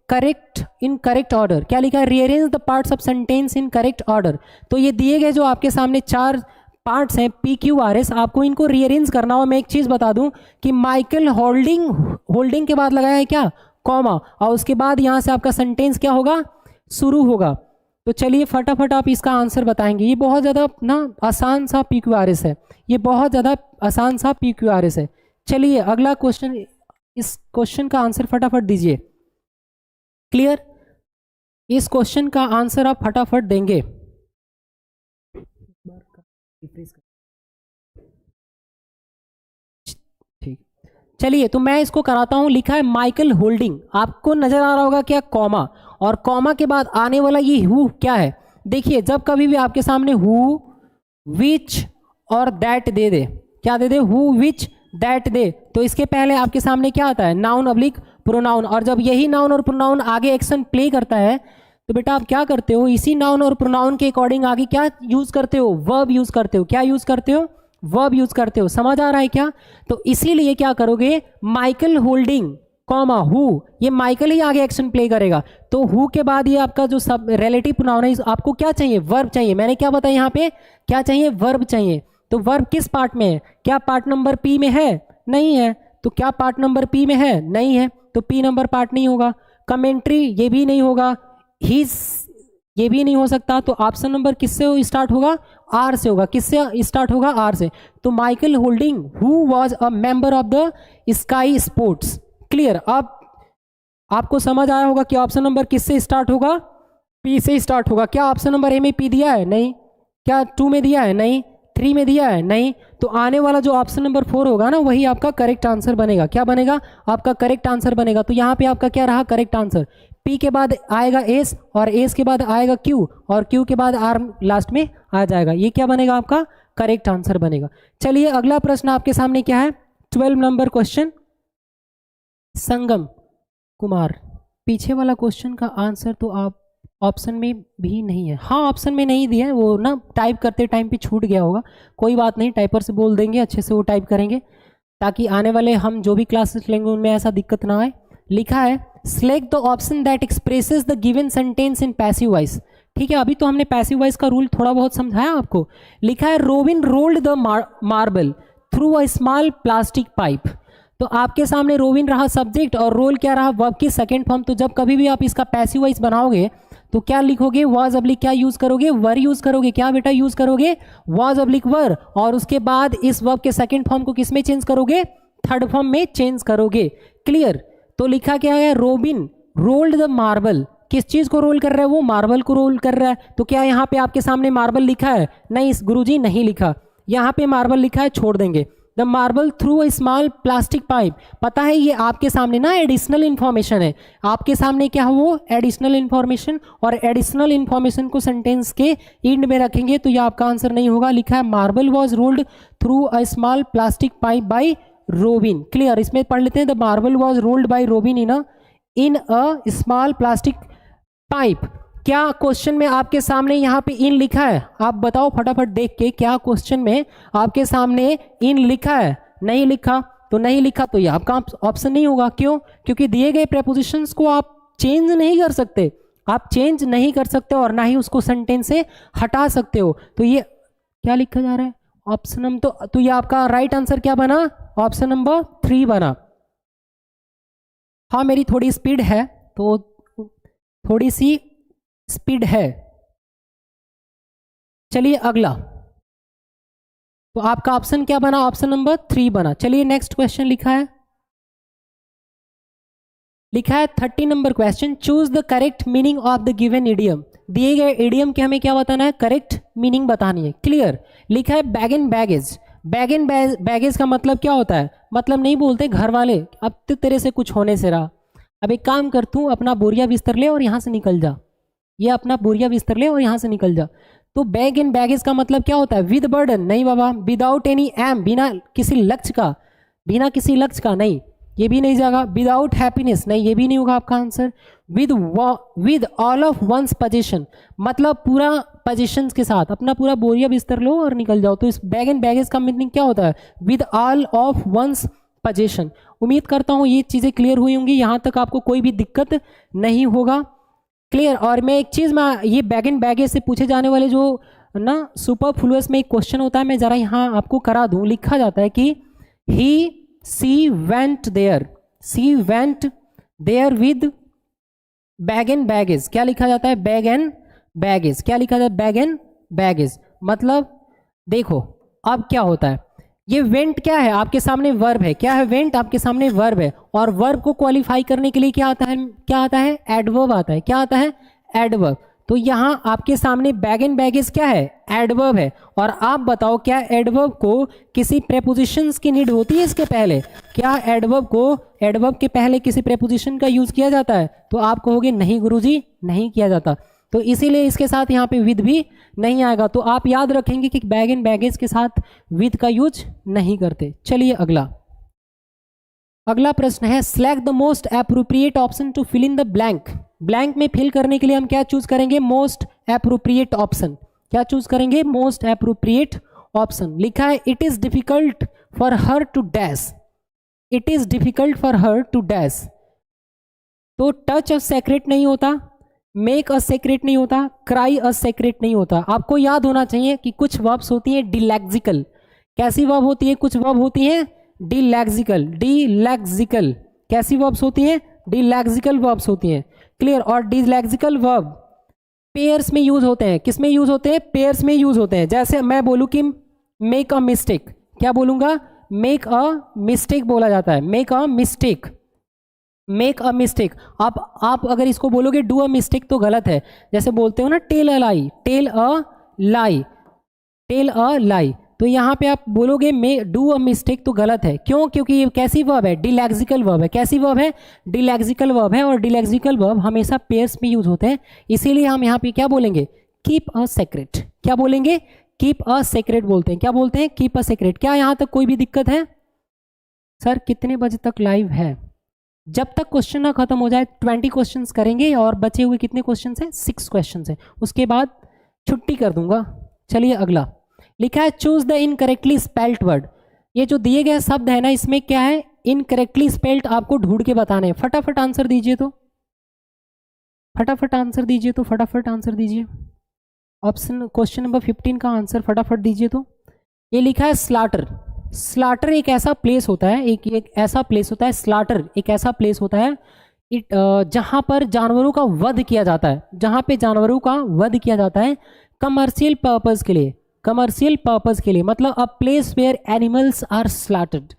correct in correct order. क्या लिखा है, rearrange the parts of sentence in correct order. तो ये दिए गए जो आपके सामने चार पार्ट्स हैं पी क्यू आर एस, आपको इनको रीअरेंज करना हो. मैं एक चीज बता दूं कि माइकल होल्डिंग के बाद लगाया है क्या, कॉमा, और उसके बाद यहां से आपका सेंटेंस क्या होगा, शुरू होगा. तो चलिए फटाफट आप इसका आंसर बताएंगे. ये बहुत ज़्यादा ना आसान सा पी क्यू आर एस है. ये बहुत ज़्यादा आसान सा पी क्यू आर एस है. चलिए अगला क्वेश्चन, इस क्वेश्चन का आंसर फटाफट दीजिए. क्लियर. इस क्वेश्चन का आंसर आप फटाफट देंगे. ठीक, चलिए तो मैं इसको कराता हूं. लिखा है माइकल होल्डिंग, आपको नजर आ रहा होगा क्या, कॉमा, और कॉमा के बाद आने वाला ये हु क्या है. देखिए जब कभी भी आपके सामने हु, विच और दैट दे दे, क्या दे दे, हु, विच, दैट दे, तो इसके पहले आपके सामने क्या आता है, नाउन अब्लिक प्रोनाउन. और जब यही नाउन और प्रोनाउन आगे एक्शन प्ले करता है तो बेटा आप क्या करते हो, इसी नाउन और प्रोनाउन के अकॉर्डिंग आगे क्या यूज करते हो, वर्ब यूज करते हो. क्या यूज करते हो, वर्ब यूज करते हो. समझ आ रहा है क्या. तो इसीलिए क्या करोगे, माइकल होल्डिंग कॉमा हु, ये माइकल ही आगे एक्शन प्ले करेगा. तो हु के बाद ये आपका जो सब रिलेटिव प्रोनाउन है, आपको क्या चाहिए, वर्ब चाहिए. मैंने क्या बताया यहाँ पे, क्या चाहिए, वर्ब चाहिए. तो वर्ब किस पार्ट में है, क्या पार्ट नंबर पी में है, नहीं है. तो क्या पार्ट नंबर पी में है, नहीं है. तो पी नंबर पार्ट नहीं होगा. कमेंट्री ये भी नहीं होगा. हिज ये भी नहीं हो सकता. तो ऑप्शन नंबर किससे स्टार्ट होगा, आर से होगा. किससे स्टार्ट होगा, आर से. तो Michael holding who was a member of the sky sports. Clear. अब आपको समझ आया होगा कि ऑप्शन नंबर किससे स्टार्ट होगा, पी से स्टार्ट होगा. क्या ऑप्शन नंबर ए में पी दिया है, नहीं. क्या 2 में दिया है, नहीं. 3 में दिया है, नहीं. तो आने वाला जो ऑप्शन नंबर 4 होगा ना, वही आपका करेक्ट आंसर बनेगा. क्या बनेगा, आपका करेक्ट आंसर बनेगा. तो यहाँ पे आपका क्या रहा, करेक्ट आंसर. पी के बाद आएगा एस, और एस के बाद आएगा क्यू, और क्यू के बाद आर लास्ट में आ जाएगा. ये क्या बनेगा, आपका करेक्ट आंसर बनेगा. चलिए अगला प्रश्न आपके सामने क्या है, 12 नंबर क्वेश्चन. संगम कुमार, पीछे वाला क्वेश्चन का आंसर तो आप ऑप्शन में भी नहीं है. हाँ ऑप्शन में नहीं दिया है, वो ना टाइप करते टाइम पे छूट गया होगा. कोई बात नहीं, टाइपर से बोल देंगे, अच्छे से वो टाइप करेंगे, ताकि आने वाले हम जो भी क्लासेस लेंगे उनमें ऐसा दिक्कत ना आए. लिखा है select the option that expresses the given sentence in passive voice. ठीक है, अभी तो हमने पैसिव वॉइस का रूल थोड़ा बहुत समझाया आपको. लिखा है robin rolled the marble through a small plastic pipe. तो आपके सामने रोबिन रहा सब्जेक्ट और रोल क्या रहा, वर्ब की सेकेंड फॉर्म. तो जब कभी भी आप इसका पैसिव वॉइस बनाओगे तो क्या लिखोगे, वाज अब्लिक क्या यूज करोगे, वर यूज करोगे. क्या बेटा यूज करोगे, वाज अब्लिक वर. और उसके बाद इस वर्ब के सेकेंड फॉर्म को किस में चेंज करोगे, थर्ड फॉर्म में चेंज करोगे. क्लियर. तो लिखा क्या है, रोबिन रोल्ड द मार्बल. किस चीज को रोल कर रहा है, वो मार्बल को रोल कर रहा है. तो क्या यहाँ पे आपके सामने मार्बल लिखा है, नहीं गुरुजी नहीं लिखा. यहाँ पे मार्बल लिखा है, छोड़ देंगे. The marble through a small plastic pipe. पता है ये आपके सामने ना एडिशनल इन्फॉर्मेशन है. आपके सामने क्या है, वो एडिशनल इन्फॉर्मेशन, और एडिशनल इन्फॉर्मेशन को सेंटेंस के एंड में रखेंगे तो ये आपका आंसर नहीं होगा. लिखा है marble was rolled through a small plastic pipe by robin. Clear. इसमें पढ़ लेते हैं, the marble was rolled by robin in a small plastic pipe. क्या क्वेश्चन में आपके सामने यहाँ पे इन लिखा है? आप बताओ फटाफट देख के, क्या क्वेश्चन में आपके सामने इन लिखा है? नहीं लिखा, तो नहीं लिखा तो ये आपका ऑप्शन नहीं होगा। क्यों? क्योंकि दिए गए प्रेपोजिशंस को आप चेंज नहीं कर सकते, आप चेंज नहीं कर सकते और ना ही उसको सेंटेंस से हटा सकते हो। तो ये क्या लिखा जा रहा है? ऑप्शन नंबर, तो ये आपका राइट आंसर क्या बना? ऑप्शन नंबर 3 बना। हाँ मेरी थोड़ी स्पीड है, तो थोड़ी सी स्पीड है। चलिए अगला, तो आपका ऑप्शन क्या बना? ऑप्शन नंबर 3 बना। चलिए नेक्स्ट क्वेश्चन लिखा है 30 number question, choose the correct meaning of the given idiom. दिए गए इडियम के हमें क्या बताना है? करेक्ट मीनिंग बतानी है। क्लियर? लिखा है bag and baggage. Bag and baggage का मतलब क्या होता है? मतलब नहीं बोलते घर वाले अब तो तेरे से कुछ होने से रहा, अब एक काम कर, तू अपना बोरिया बिस्तर ले और यहाँ से निकल जा, ये अपना बोरिया बिस्तर ले और यहाँ से निकल जा। तो बैग एंड बैगेज का मतलब क्या होता है? विद बर्डन नहीं बाबा, विदाउट एनी एम, बिना किसी लक्ष्य का, बिना किसी लक्ष्य का नहीं, ये भी नहीं जाएगा। विदाउट हैप्पीनेस नहीं, ये भी नहीं होगा आपका answer. With all of ones position, मतलब पूरा पोजीशंस के साथ, अपना पूरा बोरिया बिस्तर लो और निकल जाओ। तो इस बैग एंड बैगेज का मीनिंग क्या होता है? With all of ones position. उम्मीद करता हूँ ये चीज़ें क्लियर हुई होंगी, यहाँ तक आपको कोई भी दिक्कत नहीं होगा। क्लियर? और मैं एक चीज़, मैं ये बैग एंड बैगेज से पूछे जाने वाले जो ना सुपरफ्लुअस में एक क्वेश्चन होता है, मैं ज़रा यहाँ आपको करा दूँ। लिखा जाता है कि she went there with bag and baggage. क्या लिखा जाता है? Bag and baggage. क्या लिखा जाता है? Bag and baggage. मतलब देखो अब क्या होता है, ये वेंट क्या है? आपके सामने वर्ब है। क्या है? वेंट आपके सामने वर्ब है, और वर्ब को क्वालिफाई करने के लिए क्या आता है? क्या आता है? एडवर्ब आता है। क्या आता है? एडवर्ब। तो यहाँ आपके सामने बैग एंड बैगेज क्या है? एडवर्ब है। और आप बताओ क्या एडवर्ब को किसी प्रेपोजिशंस की नीड होती है इसके पहले? क्या एडवर्ब को, एडवर्ब के पहले किसी प्रेपोजिशन का यूज किया जाता है? तो आप कहोगे नहीं गुरुजी, नहीं किया जाता। तो इसीलिए इसके साथ यहाँ पे विद भी नहीं आएगा। तो आप याद रखेंगे कि बैग एंड बैगेज के साथ विद का यूज नहीं करते। चलिए अगला प्रश्न है, select the most appropriate option to fill in the blank. Blank में फिल करने के लिए हम क्या चूज करेंगे? Most appropriate option. क्या चूज करेंगे? Most appropriate option. लिखा है it is difficult for her to dash. It is difficult for her to dash. तो टच अ सेक्रेट नहीं होता, मेक अ सेक्रेट नहीं होता, क्राई अ सेक्रेट नहीं होता। आपको याद होना चाहिए कि कुछ वर्ब्स होती हैं डिलैक्सिकल। कैसी वर्ब होती है? कुछ वर्ब होती हैं डिलैक्सिकल। डिलैक्सिकल कैसी वर्ब्स होती हैं? डिलैक्सिकल वर्ब्स होती हैं। क्लियर? और डिलैक्सिकल वर्ब पेयर्स में यूज होते हैं। किस में यूज होते हैं? पेयर्स में यूज होते हैं। जैसे मैं बोलूँ कि मेक अ मिस्टेक, क्या बोलूँगा? मेक अ मिस्टेक बोला जाता है। Make a mistake, make a mistake. आप अगर इसको बोलोगे डू अ मिस्टेक तो गलत है। जैसे बोलते हो ना tell a lie, tell a lie, tell a lie. तो यहाँ पे आप बोलोगे मे डू अ मिस्टेक तो गलत है। क्यों? क्योंकि ये कैसी वर्ब है? डिलैक्सिकल वर्ब है। कैसी वर्ब है? डिलैक्सिकल वर्ब है। और डिलैक्सिकल वर्ब हमेशा पेयर्स में यूज होते हैं। इसीलिए हम यहाँ पे क्या बोलेंगे? Keep a secret. क्या बोलेंगे? कीप अ सेक्रेट बोलते हैं। क्या बोलते हैं? Keep a secret. क्या यहाँ तक कोई भी दिक्कत है? सर कितने बजे तक लाइव है? जब तक क्वेश्चन ना खत्म हो जाए 20 क्वेश्चंस करेंगे, और बचे हुए कितने क्वेश्चंस हैं? 6 क्वेश्चंस हैं। उसके बाद छुट्टी कर दूंगा। चलिए अगला लिखा है choose the incorrectly spelt word. ये जो दिए गए शब्द है ना, इसमें क्या है? इनकरेक्टली स्पेल्ट आपको ढूंढ के बताने हैं। फटाफट आंसर दीजिए तो, फटाफट आंसर दीजिए तो, फटाफट आंसर दीजिए। ऑप्शन क्वेश्चन नंबर 15 का आंसर फटाफट दीजिए तो। ये लिखा है स्लाटर। स्लाटर एक ऐसा प्लेस होता है, एक ऐसा प्लेस होता है, स्लाटर एक ऐसा प्लेस होता है जहां पर जानवरों का वध किया जाता है। जहां पे जानवरों का वध किया जाता है कमर्शियल पर्पस के लिए। कमर्शियल पर्पस के लिए मतलब a place where animals are slaughtered,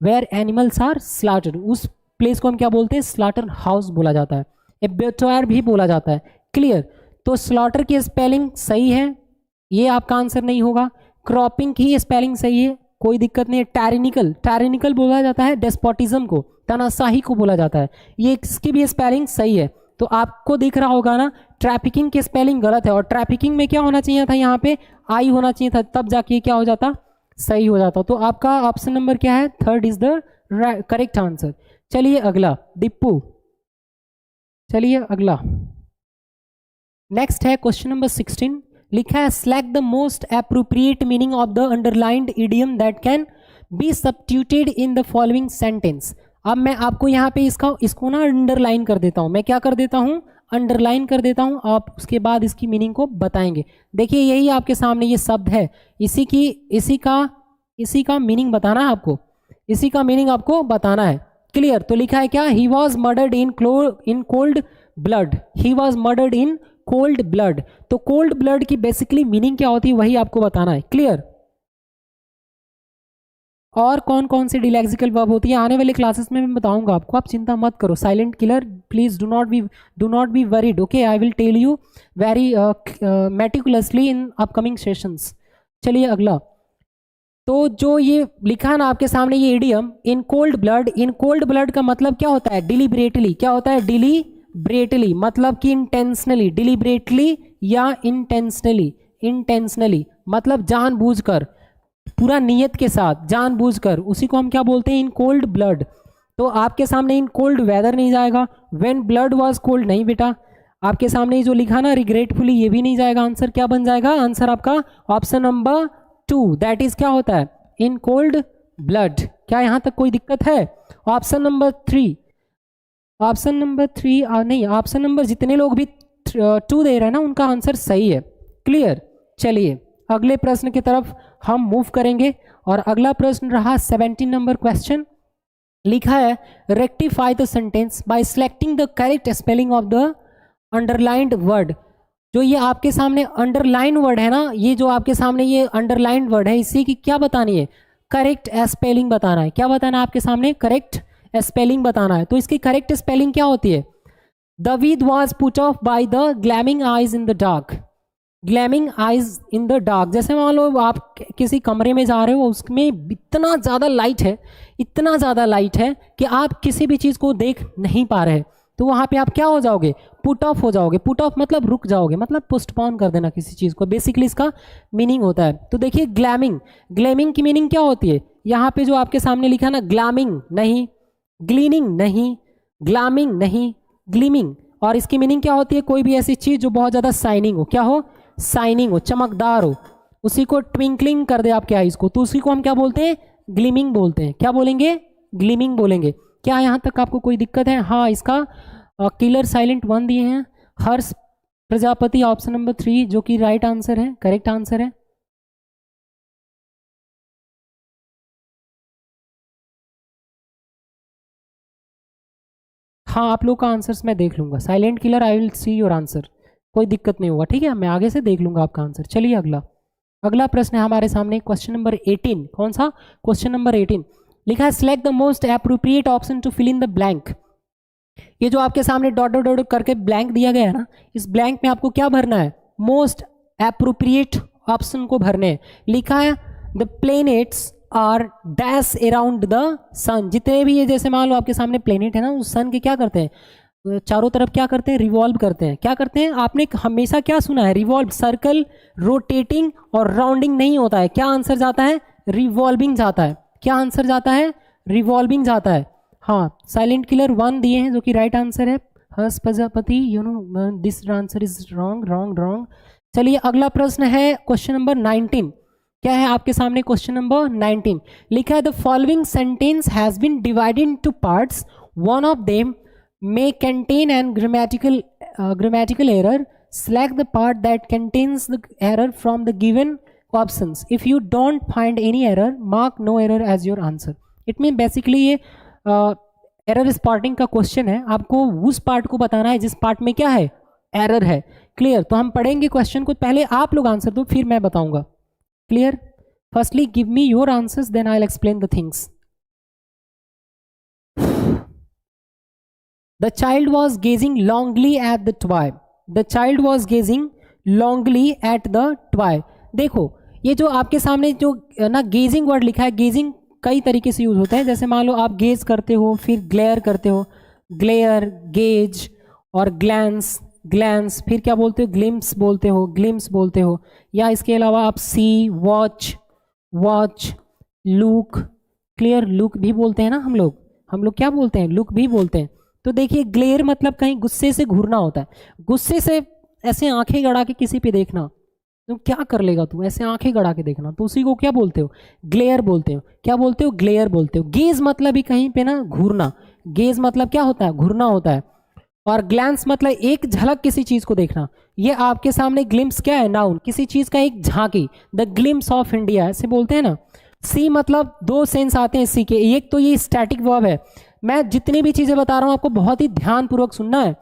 where animals are slaughtered. उस प्लेस को हम क्या बोलते हैं? स्लाटर हाउस बोला जाता है, एब्यूटोयर भी बोला जाता है। क्लियर? तो स्लॉटर की स्पेलिंग सही है, ये आपका आंसर नहीं होगा। क्रॉपिंग की स्पेलिंग सही है, कोई दिक्कत नहीं है। टैरिनिकल, टैरिनिकल बोला जाता है डेस्पोटिज्म को, तानाशाही को बोला जाता है, ये इसकी भी स्पेलिंग सही है। तो आपको दिख रहा होगा ना, ट्रैफिकिंग की स्पेलिंग गलत है, और ट्रैफिकिंग में क्या होना चाहिए था? यहाँ पे आई होना चाहिए था, तब जाके क्या हो जाता? सही हो जाता। तो आपका ऑप्शन नंबर क्या है? 3rd is the correct answer. चलिए अगला दीपू, चलिए अगला नेक्स्ट है क्वेश्चन नंबर 16, लिखा है select the most appropriate meaning of the underlined idiom that can be substituted in the following sentence. अब मैं आपको यहाँ पे इसको ना अंडरलाइन कर देता हूँ। मैं क्या कर देता हूँ, अंडरलाइन कर देता हूँ। आप उसके बाद इसकी मीनिंग को बताएंगे। देखिए यही आपके सामने ये शब्द है, इसी का मीनिंग बताना है आपको, इसी का मीनिंग आपको बताना है। क्लियर? तो लिखा है क्या, he was murdered in cold blood, he was murdered in cold blood. तो कोल्ड ब्लड की बेसिकली मीनिंग क्या होती है वही आपको बताना है। क्लियर? और कौन कौन सी डिलेक्सिकल वर्ब होती है आने वाले क्लासेस में मैं बताऊंगा आपको, आप चिंता मत करो। Silent killer please do not be worried, okay, I will tell you very meticulously in upcoming sessions. चलिए अगला, तो जो ये लिखा है ना आपके सामने ये इडियम इन कोल्ड ब्लड का मतलब क्या होता है, डिलिबरेटली। क्या होता है, डिलिबरेटली, मतलब कि इंटेंशनली, डिलिबरेटली या इंटेंशनली मतलब जानबूझकर, पूरा नियत के साथ, जानबूझकर, उसी को हम क्या बोलते हैं, इन कोल्ड ब्लड। तो आपके सामने इन कोल्ड वेदर नहीं जाएगा, व्हेन ब्लड वाज कोल्ड नहीं बेटा, आपके सामने जो लिखा ना रिग्रेटफुली ये भी नहीं जाएगा। आंसर क्या बन जाएगा, आंसर आपका ऑप्शन नंबर 2, दैट इज क्या होता है, इन कोल्ड ब्लड। क्या यहां तक कोई दिक्कत है? ऑप्शन नंबर 3 नहीं, ऑप्शन नंबर जितने लोग भी 2 दे रहे हैं ना उनका आंसर सही है। क्लियर? चलिए अगले प्रश्न की तरफ हम मूव करेंगे, और अगला प्रश्न रहा 17 नंबर क्वेश्चन। लिखा है rectify the sentence by selecting the correct spelling of the underlined word. जो ये आपके सामने अंडरलाइन वर्ड है ना, ये जो आपके सामने ये अंडरलाइन वर्ड है, इसी की क्या बतानी है, करेक्ट स्पेलिंग बताना है। क्या बताना है आपके सामने, करेक्ट स्पेलिंग बताना है। तो इसकी करेक्ट स्पेलिंग क्या होती है, the weed was put off by the gleaming eyes in the dark, gleaming eyes in the dark. जैसे मान लो आप किसी कमरे में जा रहे हो, उसमें इतना ज़्यादा लाइट है, इतना ज़्यादा लाइट है कि आप किसी भी चीज़ को देख नहीं पा रहे, तो वहाँ पे आप क्या हो जाओगे, पुट ऑफ हो जाओगे। पुट ऑफ मतलब रुक जाओगे, मतलब पोस्टपोन कर देना किसी चीज़ को, बेसिकली इसका मीनिंग होता है। तो देखिए ग्लैमिंग की मीनिंग क्या होती है, यहाँ पे जो आपके सामने लिखा ना, ग्लैमिंग नहीं, ग्लीनिंग नहीं, ग्लैमिंग नहीं, ग्लीमिंग। और इसकी मीनिंग क्या होती है, कोई भी ऐसी चीज़ जो बहुत ज़्यादा शाइनिंग हो, क्या हो, शाइनिंग हो, चमकदार हो, उसी को ट्विंकलिंग कर दे आपके आईज को, तो उसी को हम क्या बोलते हैं, ग्लीमिंग बोलते हैं। क्या बोलेंगे, ग्लीमिंग बोलेंगे। क्या यहाँ तक आपको कोई दिक्कत है? हाँ, इसका किलर साइलेंट 1 दिए हैं, हर्ष प्रजापति ऑप्शन नंबर 3 जो कि राइट आंसर है, करेक्ट आंसर है। हाँ, आप लोग का आंसर्स मैं देख लूंगा। Silent killer I will see your answer, कोई दिक्कत नहीं होगा, ठीक है, मैं आगे से देख लूंगा आपका आंसर। चलिए अगला प्रश्न है हमारे सामने, क्वेश्चन नंबर 18। कौन सा, क्वेश्चन नंबर 18। लिखा है select the most appropriate option to fill in the blank. ये जो आपके सामने डॉट डॉट डॉट करके ब्लैंक दिया गया है ना, इस ब्लैंक में आपको क्या भरना है, मोस्ट एप्रोप्रिएट ऑप्शन को भरने हैं। लिखा है the planets are dash around the sun. जितने भी ये जैसे मान लो आपके सामने प्लेनेट है ना, उस सन के क्या करते हैं, चारों तरफ क्या करते हैं, रिवॉल्व करते हैं। क्या करते हैं, आपने हमेशा क्या सुना है, रिवॉल्व, सर्कल, रोटेटिंग और राउंडिंग नहीं होता है। क्या आंसर जाता है, रिवॉल्विंग जाता है। क्या आंसर जाता है, रिवॉल्विंग जाता है। हाँ, साइलेंट किलर 1 दिए हैं जो कि राइट आंसर है, Harsh Prajapati, you know this answer is wrong. चलिए अगला प्रश्न है क्वेश्चन नंबर 19। क्या है आपके सामने, क्वेश्चन नंबर 19। लिखा है the following sentence has been divided into parts, one of them may contain an grammatical error. Select the part that contains the error from the given options. If you don't find any error, mark no error as your answer. It means basically ये error spotting का question है, आपको उस part को बताना है जिस part में क्या है, एरर है। क्लियर? तो हम पढ़ेंगे क्वेश्चन को, पहले आप लोग आंसर दो फिर मैं बताऊंगा। Clear? Firstly give me your answers, then I will explain the things. The child was gazing longly at the toy. The child was gazing longly at the toy. देखो ये जो आपके सामने जो ना गेजिंग वर्ड लिखा है, गेजिंग कई तरीके से यूज होता है। जैसे मान लो आप गेज करते हो, फिर ग्लेयर करते हो, ग्लेयर, गेज और ग्लैंस, फिर क्या बोलते हो, ग्लिम्स बोलते हो, या इसके अलावा आप सी, वॉच, लुक। क्लियर? लुक भी बोलते हैं ना हम लोग क्या बोलते हैं, लुक भी बोलते हैं। तो देखिए ग्लेयर मतलब कहीं गुस्से से घूरना होता है, गुस्से से ऐसे आंखें गड़ा के किसी पे देखना, तो क्या कर लेगा तू, ऐसे आंखें गड़ा के देखना, तो उसी को क्या बोलते हो, ग्लेयर बोलते हो। क्या बोलते हो, ग्लेयर बोलते हो। गेज मतलब भी कहीं पे ना घूरना, गेज मतलब क्या होता है, घूरना होता है। और ग्लैंस मतलब एक झलक किसी चीज को देखना। ये आपके सामने ग्लिम्स क्या है, नाउन, किसी चीज का एक झांकी, द ग्लिम्स ऑफ इंडिया ऐसे बोलते हैं ना। सी मतलब दो सेंस आते हैं सी के, एक तो ये स्टैटिक वर्ब है। मैं जितनी भी चीजें बता रहा हूं आपको बहुत ही ध्यानपूर्वक सुनना है,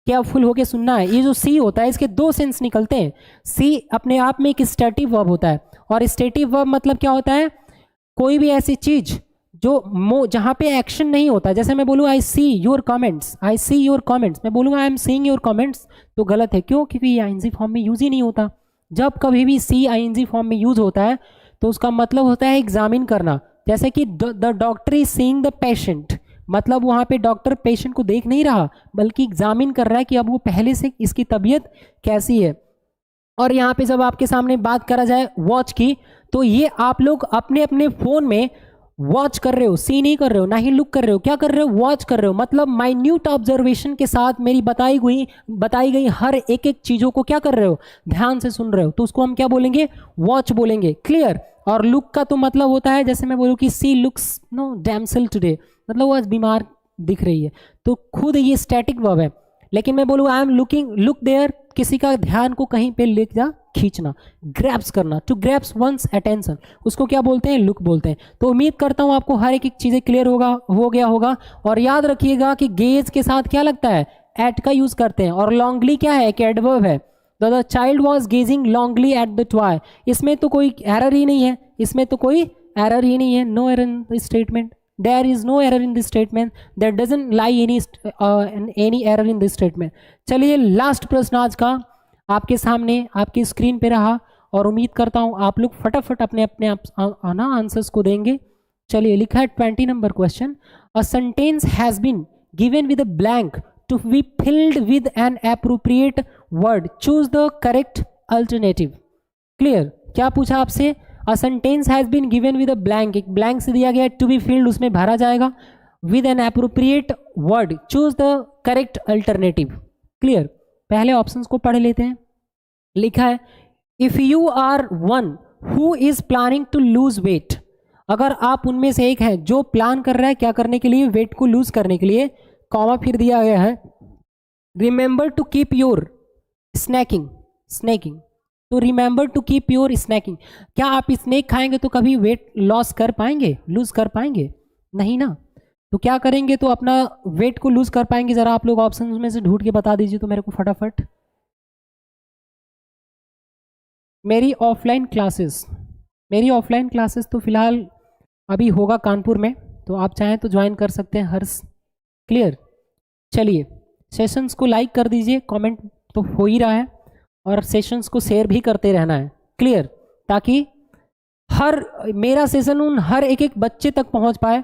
केयरफुल होके सुनना है। ये जो सी होता है इसके दो सेंस निकलते हैं। सी अपने आप में एक स्टैटिक वर्ब होता है, और स्टैटिक वर्ब मतलब क्या होता है, कोई भी ऐसी चीज जो जहां पे एक्शन नहीं होता। जैसे मैं बोलूँ I see your comments, I see your comments, मैं बोलूँगा I am seeing your comments, तो गलत है। क्यों, क्योंकि ये आईएनजी फॉर्म में यूज ही नहीं होता। जब कभी भी सी आईएनजी फॉर्म में यूज होता है तो उसका मतलब होता है एग्जामिन करना। जैसे कि the doctor is seeing the patient, मतलब वहां पे डॉक्टर पेशेंट को देख नहीं रहा बल्कि एग्जामिन कर रहा है कि अब वो पहले से इसकी तबीयत कैसी है। और यहाँ पे जब आपके सामने बात करा जाए वॉच की, तो ये आप लोग अपने अपने फोन में वॉच कर रहे हो, सी नहीं कर रहे हो, ना ही लुक कर रहे हो, क्या कर रहे हो, वॉच कर रहे हो। मतलब माइन्यूट ऑब्जर्वेशन के साथ मेरी बताई गई हर एक एक चीजों को क्या कर रहे हो, ध्यान से सुन रहे हो, तो उसको हम क्या बोलेंगे, वॉच बोलेंगे। क्लियर। और लुक का तो मतलब होता है, जैसे मैं बोलूँ कि सी लुक्स नो डैमसेल टुडे, मतलब वो आज बीमार दिख रही है, तो खुद ये स्टैटिक वर्ब है। लेकिन मैं बोलूँ I am looking, look there, किसी का ध्यान को कहीं पे ले जा, खींचना, ग्रैब्स करना, टू ग्रैब्स वंस अटेंशन, उसको क्या बोलते हैं, लुक बोलते हैं। तो उम्मीद करता हूं आपको हर एक चीजें क्लियर हो गया होगा। और याद रखिएगा कि गेज के साथ क्या लगता है, एट का यूज करते हैं। और लॉन्गली क्या है, एक एडवर्ब है। The child was gazing longingly at the toy, इसमें तो कोई एरर ही नहीं है, इसमें तो कोई एरर ही नहीं है, no error in the statement, there is no error in this statement, there doesn't lie any error in this statement। चलिए लास्ट प्रश्न आज का आपके सामने आपकी स्क्रीन पे रहा, और उम्मीद करता हूं आप लोग फटाफट अपने अपने आना आंसर्स को देंगे। चलिए लिखा है 20 number question, a sentence has been given with a blank to be filled with an appropriate word, choose the correct alternative. Clear. क्या पूछा आपसे, a sentence has been given with a blank, एक blank से दिया गया to be filled, उसमें भरा जाएगा with an appropriate word, choose the correct alternative. Clear. पहले ऑप्शंस को पढ़ लेते हैं। लिखा है if you are one who is planning to lose weight, अगर आप उनमें से एक हैं जो प्लान कर रहा है क्या करने के लिए, वेट को लूज करने के लिए, कॉमा फिर दिया गया है remember to keep your snacking, snacking, तो remember to keep your snacking, क्या आप स्नैक खाएंगे तो कभी वेट लॉस कर पाएंगे, लूज कर पाएंगे, नहीं ना। तो क्या करेंगे तो अपना वेट को लूज कर पाएंगे, जरा आप लोग ऑप्शन में से ढूंढ के बता दीजिए तो मेरे को फटाफट। मेरी ऑफलाइन क्लासेस तो फिलहाल अभी होगा कानपुर में, तो आप चाहें तो ज्वाइन कर सकते हैं हर्ष। क्लियर। चलिए सेशंस को लाइक कर दीजिए, कमेंट तो हो ही रहा है, और सेशंस को शेयर भी करते रहना है। क्लियर। ताकि मेरा सेशन उन हर एक एक बच्चे तक पहुंच पाए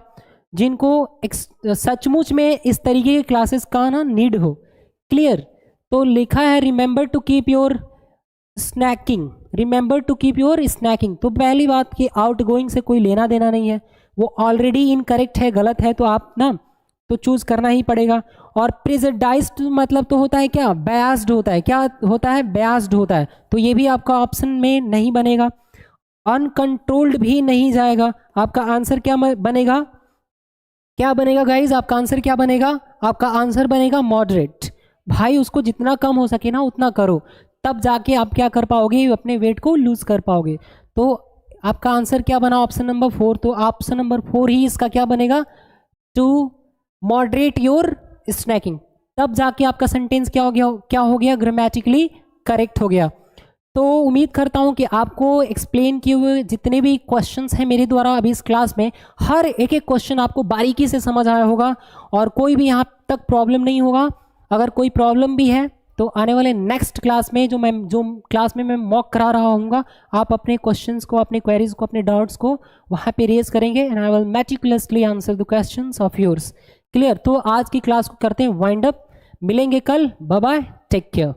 जिनको सचमुच में इस तरीके की क्लासेस का ना नीड हो। क्लियर। तो लिखा है remember to keep your snacking, remember to keep your snacking, तो पहली बात कि आउट गोइंग से कोई लेना देना नहीं है, वो ऑलरेडी इनकरेक्ट है, गलत है, तो आप ना तो चूज करना ही पड़ेगा। और प्रेजुडाइज्ड मतलब तो होता है क्या, बयास्ड होता है, क्या होता है, बयास्ड होता है, तो ये भी आपका ऑप्शन में नहीं बनेगा। अनकंट्रोल्ड भी नहीं जाएगा। आपका आंसर क्या बनेगा, क्या बनेगा गाइज, आपका आंसर क्या बनेगा, आपका आंसर बनेगा मॉडरेट। भाई उसको जितना कम हो सके ना उतना करो, तब जाके आप क्या कर पाओगे, अपने वेट को लूज कर पाओगे। तो आपका आंसर क्या बना, ऑप्शन नंबर 4, तो ऑप्शन नंबर 4 ही इसका क्या बनेगा, टू मॉडरेट योर स्नैकिंग, तब जाके आपका सेंटेंस क्या हो गया, ग्रामेटिकली करेक्ट हो गया। तो उम्मीद करता हूं कि आपको एक्सप्लेन किए हुए जितने भी क्वेश्चंस हैं मेरे द्वारा अभी इस क्लास में, हर एक एक क्वेश्चन आपको बारीकी से समझ आया होगा और कोई भी यहाँ तक प्रॉब्लम नहीं होगा। अगर कोई प्रॉब्लम भी है तो आने वाले नेक्स्ट क्लास में जो क्लास में मैं मॉक करा रहा हूँगा, आप अपने क्वेश्चंस को, अपने क्वेरीज को, अपने डाउट्स को वहाँ पे रेज करेंगे and I will meticulously answer the questions of yours. Clear. तो आज की क्लास को करते हैं वाइंड अप, मिलेंगे कल, बाय बाय, टेक केयर।